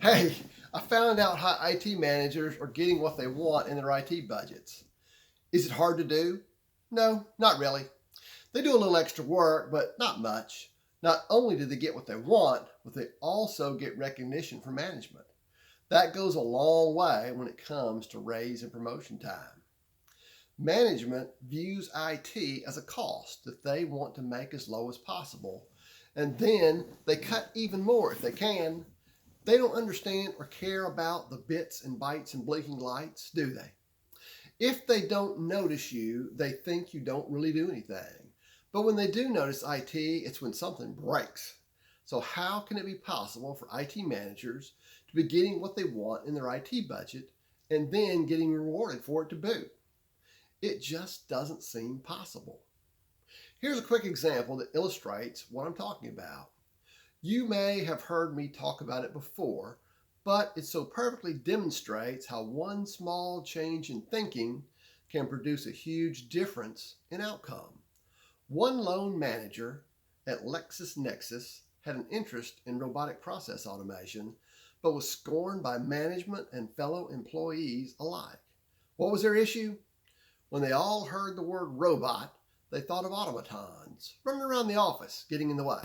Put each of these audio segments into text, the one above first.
Hey, I found out how IT managers are getting what they want in their IT budgets. Is it hard to do? No, not really. They do a little extra work, but not much. Not only do they get what they want, but they also get recognition from management. That goes a long way when it comes to raise and promotion time. Management views IT as a cost that they want to make as low as possible, and then they cut even more if they can. They don't understand or care about the bits and bytes and blinking lights, do they? If they don't notice you, they think you don't really do anything. But when they do notice IT, it's when something breaks. So how can it be possible for IT managers to be getting what they want in their IT budget and then getting rewarded for it to boot? It just doesn't seem possible. Here's a quick example that illustrates what I'm talking about. You may have heard me talk about it before, but it so perfectly demonstrates how one small change in thinking can produce a huge difference in outcome. One loan manager at LexisNexis had an interest in robotic process automation, but was scorned by management and fellow employees alike. What was their issue? When they all heard the word robot, they thought of automatons running around the office, getting in the way.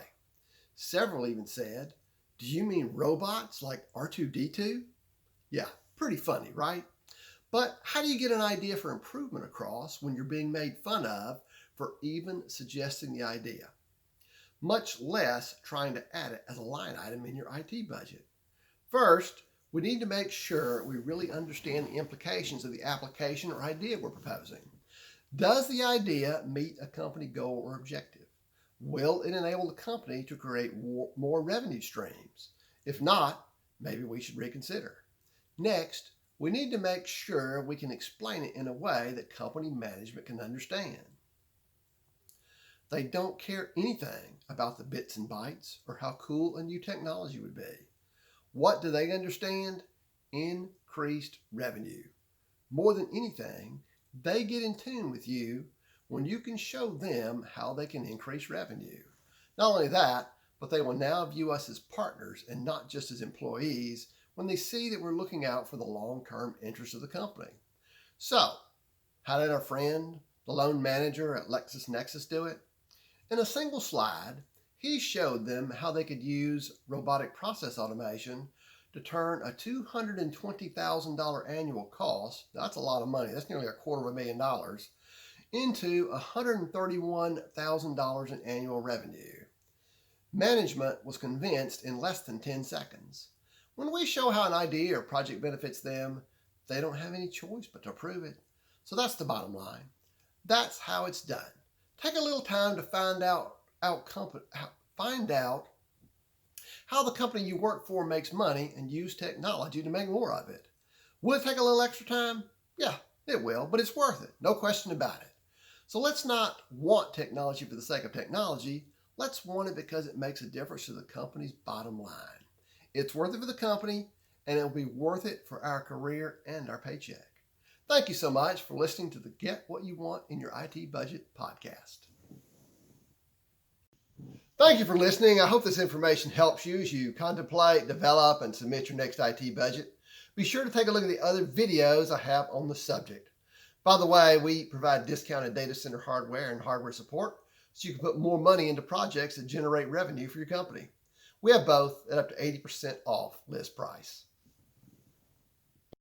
Several even said, "Do you mean robots like R2-D2? Yeah, pretty funny, right? But how do you get an idea for improvement across when you're being made fun of for even suggesting the idea? Much less trying to add it as a line item in your IT budget. First, we need to make sure we really understand the implications of the application or idea we're proposing. Does the idea meet a company goal or objective? Will it enable the company to create more revenue streams? If not, maybe we should reconsider. Next, we need to make sure we can explain it in a way that company management can understand. They don't care anything about the bits and bytes or how cool a new technology would be. What do they understand? Increased revenue. More than anything, they get in tune with you when you can show them how they can increase revenue. Not only that, but they will now view us as partners and not just as employees when they see that we're looking out for the long-term interests of the company. So, how did our friend, the loan manager at LexisNexis do it? In a single slide, he showed them how they could use robotic process automation to turn a $220,000 annual cost, that's a lot of money, that's nearly $250,000, into $131,000 in annual revenue. Management was convinced in less than 10 seconds. When we show how an idea or project benefits them, they don't have any choice but to approve it. So that's the bottom line. That's how it's done. Take a little time to find out how the company you work for makes money and use technology to make more of it. Will it take a little extra time? Yeah, it will, but it's worth it. No question about it. So let's not want technology for the sake of technology. Let's want it because it makes a difference to the company's bottom line. It's worth it for the company, and it'll be worth it for our career and our paycheck. Thank you so much for listening to the Get What You Want in Your IT Budget podcast. Thank you for listening. I hope this information helps you as you contemplate, develop, and submit your next IT budget. Be sure to take a look at the other videos I have on the subject. By the way, we provide discounted data center hardware and hardware support so you can put more money into projects that generate revenue for your company. We have both at up to 80% off list price.